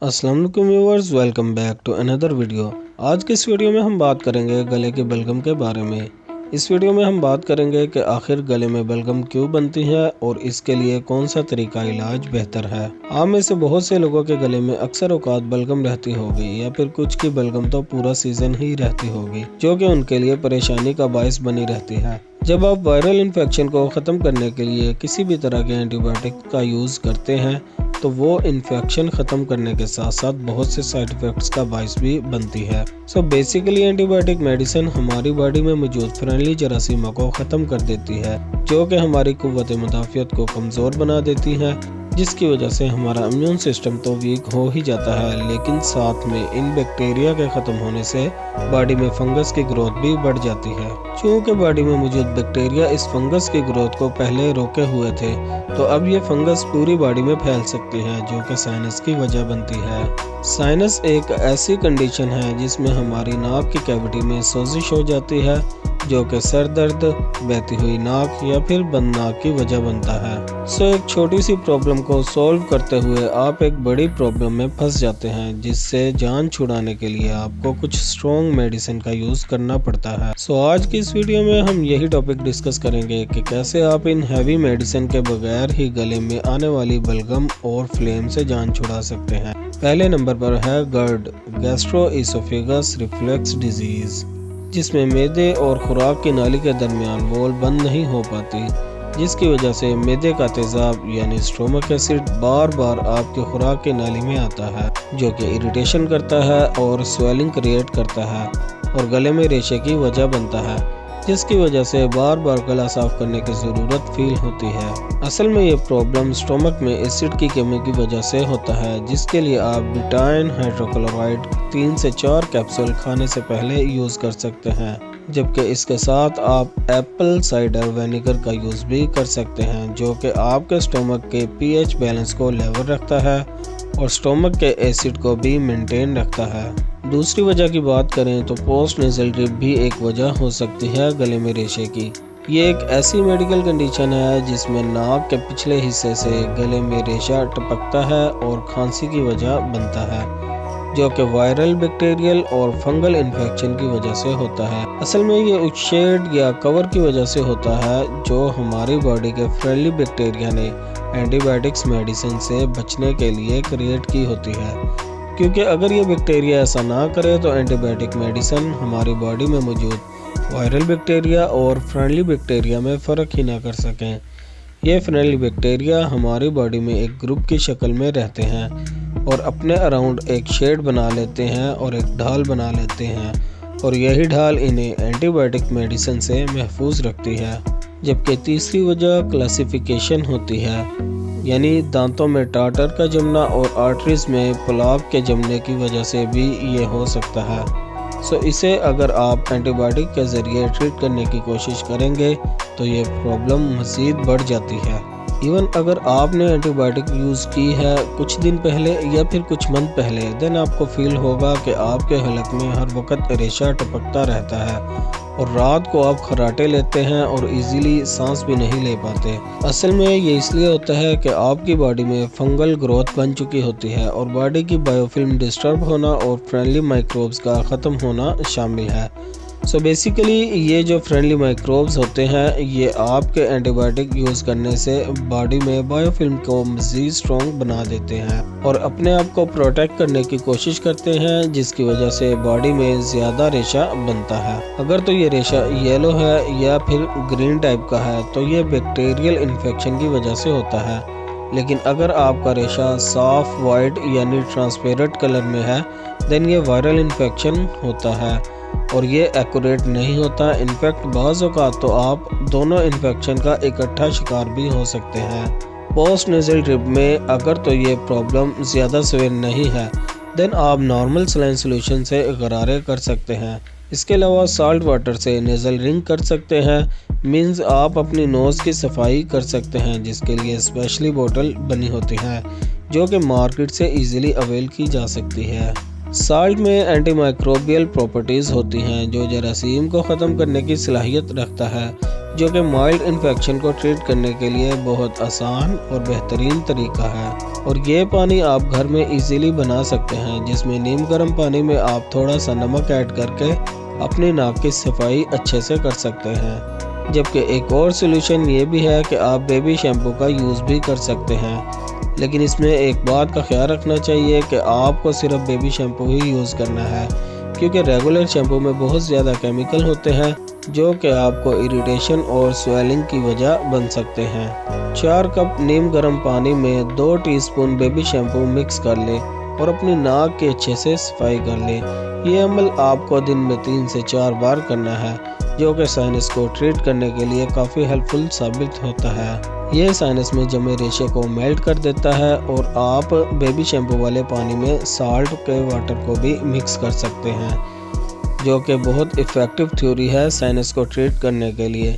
अस्सलाम वालेकुम viewers, welcome back to another video. आज के इस वीडियो में हम बात करेंगे गले की बलगम के बारे में। इस वीडियो में हम बात करेंगे कि आखिर गले में बलगम क्यों बनती है और इसके लिए कौन सा तरीका इलाज बेहतर है। आप में से बहुत से लोगों के गले में अक्सर औकात बलगम रहती होगी या फिर कुछ की बलगम तो पूरा सीजन ही रहती होगी, जो कि उनके लिए परेशानी का बायस बनी रहती है। जब आप वायरल इन्फेक्शन को ख़त्म करने के लिए किसी भी तरह के एंटीबायोटिक का यूज़ करते हैं तो वो इन्फेक्शन ख़त्म करने के साथ साथ बहुत से साइड इफ़ेक्ट्स का बायस भी बनती है। सो बेसिकली एंटीबायोटिक मेडिसिन हमारी बॉडी में मौजूद फ्रेंडली जरासीमों को ख़त्म कर देती है, जो कि हमारी कुव्वत मुदाफ़ियत को कमज़ोर बना देती है, जिसकी वजह से हमारा इम्यून सिस्टम तो वीक हो ही जाता है, लेकिन साथ में इन बैक्टीरिया के ख़त्म होने से बॉडी में फंगस की ग्रोथ भी बढ़ जाती है। चूँकि बॉडी में मौजूद बैक्टीरिया इस फंगस की ग्रोथ को पहले रोके हुए थे, तो अब ये फंगस पूरी बॉडी में फैल सकती है, जो कि साइनस की वजह बनती है। साइनस एक ऐसी कंडीशन है जिसमें हमारी नाक की कैविटी में सोजिश हो जाती है, जो कि सर दर्द, बहती हुई नाक या फिर बंद नाक की वजह बनता है। सो एक छोटी सी प्रॉब्लम को सॉल्व करते हुए आप एक बड़ी प्रॉब्लम में फंस जाते हैं, जिससे जान छुड़ाने के लिए आपको कुछ स्ट्रॉन्ग मेडिसिन का यूज़ करना पड़ता है। सो आज की इस वीडियो में हम यही टॉपिक डिस्कस करेंगे कि कैसे आप इन हैवी मेडिसिन के बगैर ही गले में आने वाली बलगम और फ्लेम से जान छुड़ा सकते हैं। पहले नंबर पर है GERD, गैस्ट्रोइसोफेगस रिफ्लक्स डिजीज़, जिसमें मैदे और खुराक की नाली के दरमियान वॉल बंद नहीं हो पाती, जिसकी वजह से मैदे का तेज़ाब यानी स्टोमक एसिड बार बार आपके खुराक की नाली में आता है, जो कि इरिटेशन करता है और स्वेलिंग क्रिएट करता है और गले में रेशे की वजह बनता है, जिसकी वजह से बार बार गला साफ करने की ज़रूरत फील होती है। असल में ये प्रॉब्लम स्टोमक में एसिड की कमी की वजह से होता है, जिसके लिए आप बिटाइन हाइड्रोक्लोराइड 3 से 4 कैप्सूल खाने से पहले यूज़ कर सकते हैं, जबकि इसके साथ आप एप्पल साइडर विनेगर का यूज़ भी कर सकते हैं, जो कि आपके स्टोमक के pH बैलेंस को लेवल रखता है और स्टोमक के एसिड को भी मेंटेन रखता है। दूसरी वजह की बात करें तो पोस्ट नेज़ल ड्रिप भी एक वजह हो सकती है गले में रेशे की। ये एक ऐसी मेडिकल कंडीशन है जिसमें नाक के पिछले हिस्से से गले में रेशा टपकता है और खांसी की वजह बनता है, जो कि वायरल, बैक्टीरियल और फंगल इन्फेक्शन की वजह से होता है। असल में ये शेड या कवर की वजह से होता है, जो हमारी बॉडी के फ्रेंडली बैक्टीरिया ने एंटीबायोटिक्स मेडिसिन से बचने के लिए क्रिएट की होती है। क्योंकि अगर ये बैक्टीरिया ऐसा ना करे तो एंटीबायोटिक मेडिसिन हमारी बॉडी में मौजूद वायरल बैक्टीरिया और फ्रेंडली बैक्टीरिया में फ़र्क ही ना कर सकें। ये फ्रेंडली बैक्टीरिया हमारी बॉडी में एक ग्रुप की शक्ल में रहते हैं और अपने अराउंड एक शेड बना लेते हैं और एक ढाल बना लेते हैं, और यही ढाल इन्हें एंटीबायोटिक मेडिसिन से महफूज रखती है। जबकि तीसरी वजह क्लासिफिकेशन होती है, यानी दांतों में टाटर का जमना और आर्टरीज में प्लाक के जमने की वजह से भी ये हो सकता है। सो इसे अगर आप एंटीबायोटिक के ज़रिए ट्रीट करने की कोशिश करेंगे तो ये प्रॉब्लम मज़ीद बढ़ जाती है। इवन अगर आपने एंटीबायोटिक यूज़ की है कुछ दिन पहले या फिर कुछ मंथ पहले, देन आपको फील होगा कि आपके हलक में हर वक्त रेशा टपकता रहता है और रात को आप खर्राटे लेते हैं और इजीली सांस भी नहीं ले पाते। असल में ये इसलिए होता है कि आपकी बॉडी में फंगल ग्रोथ बन चुकी होती है और बॉडी की बायोफिल्म डिस्टर्ब होना और फ्रेंडली माइक्रोब्स का ख़त्म होना शामिल है। सो बेसिकली ये जो फ्रेंडली माइक्रोब्स होते हैं ये आपके एंटीबायोटिक यूज़ करने से बॉडी में बायोफिल्म को मज़ीद स्ट्रॉन्ग बना देते हैं और अपने आप को प्रोटेक्ट करने की कोशिश करते हैं, जिसकी वजह से बॉडी में ज़्यादा रेशा बनता है। अगर तो ये रेशा येलो है या फिर ग्रीन टाइप का है तो ये बैक्टीरियल इन्फेक्शन की वजह से होता है, लेकिन अगर आपका रेशा साफ वाइट यानी ट्रांसपेरेंट कलर में है देन ये वायरल इन्फेक्शन होता है और ये एक्यूरेट नहीं होता। इनफैक्ट बाज़ औक़ात तो आप दोनों इन्फेक्शन का इकट्ठा शिकार भी हो सकते हैं। पोस्ट नेज़ल ड्रिप में अगर तो ये प्रॉब्लम ज़्यादा सीवियर नहीं है देन आप नॉर्मल सलाइन सोल्यूशन से गरारे कर सकते हैं। इसके अलावा साल्ट वाटर से नेज़ल रिंग कर सकते हैं, मीन्स आप अपनी नोज़ की सफाई कर सकते हैं, जिसके लिए स्पेशली बोतल बनी होती है जो कि मार्केट से ईज़िली अवेल की जा सकती है। साल्ट में एंटीमाइक्रोबियल प्रॉपर्टीज़ होती हैं जो जरासीम को ख़त्म करने की सलाहियत रखता है, जो कि माइल्ड इन्फेक्शन को ट्रीट करने के लिए बहुत आसान और बेहतरीन तरीका है। और ये पानी आप घर में इजीली बना सकते हैं, जिसमें नीम गर्म पानी में आप थोड़ा सा नमक ऐड करके अपनी नाक की सफाई अच्छे से कर सकते हैं। जबकि एक और सोल्यूशन ये भी है कि आप बेबी शैम्पू का यूज़ भी कर सकते हैं, लेकिन इसमें एक बात का ख्याल रखना चाहिए कि आपको सिर्फ बेबी शैम्पू ही यूज़ करना है, क्योंकि रेगुलर शैम्पू में बहुत ज़्यादा केमिकल होते हैं जो कि आपको इरिटेशन और स्वेलिंग की वजह बन सकते हैं। 4 कप नीम गर्म पानी में 2 टीस्पून बेबी शैम्पू मिक्स कर ले और अपनी नाक की अच्छे से सफाई कर ले। ये अमल आपको दिन में 3 से 4 बार करना है, जो कि साइनस को ट्रीट करने के लिए काफ़ी हेल्पफुल साबित होता है। यह साइनस में जमे रेशे को मेल्ट कर देता है और आप बेबी शैम्पू वाले पानी में साल्ट के वाटर को भी मिक्स कर सकते हैं, जो कि बहुत इफ़ेक्टिव थ्योरी है साइनस को ट्रीट करने के लिए।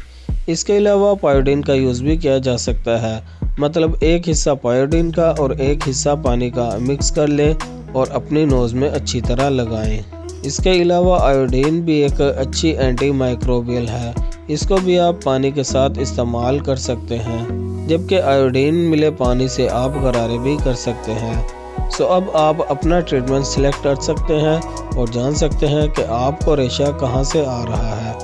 इसके अलावा पायोडीन का यूज़ भी किया जा सकता है, मतलब एक हिस्सा पायोडीन का और एक हिस्सा पानी का मिक्स कर लें और अपनी नोज़ में अच्छी तरह लगाएं। इसके अलावा आयोडीन भी एक अच्छी एंटी माइक्रोबियल है, इसको भी आप पानी के साथ इस्तेमाल कर सकते हैं। जबकि आयोडीन मिले पानी से आप गरारे भी कर सकते हैं। सो अब आप अपना ट्रीटमेंट सिलेक्ट कर सकते हैं और जान सकते हैं कि आपको रेशा कहां से आ रहा है।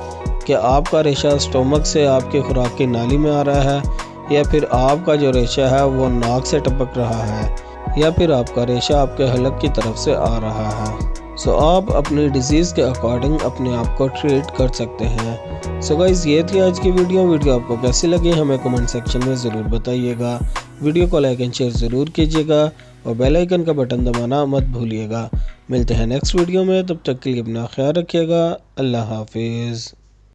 क्या आपका रेशा स्टोमक से आपकी खुराक की नाली में आ रहा है, या फिर आपका जो रेशा है वो नाक से टपक रहा है, या फिर आपका रेशा आपके हलक की तरफ से आ रहा है। सो आप अपनी डिजीज़ के अकॉर्डिंग अपने आप को ट्रीट कर सकते हैं। सो गाइस, ये थी आज की वीडियो आपको कैसी लगी हमें कमेंट सेक्शन में ज़रूर बताइएगा। वीडियो को लाइक एंड शेयर ज़रूर कीजिएगा और बेल आइकन का बटन दबाना मत भूलिएगा। मिलते हैं नेक्स्ट वीडियो में, तब तक के लिए अपना ख्याल रखिएगा। अल्लाह हाफिज़।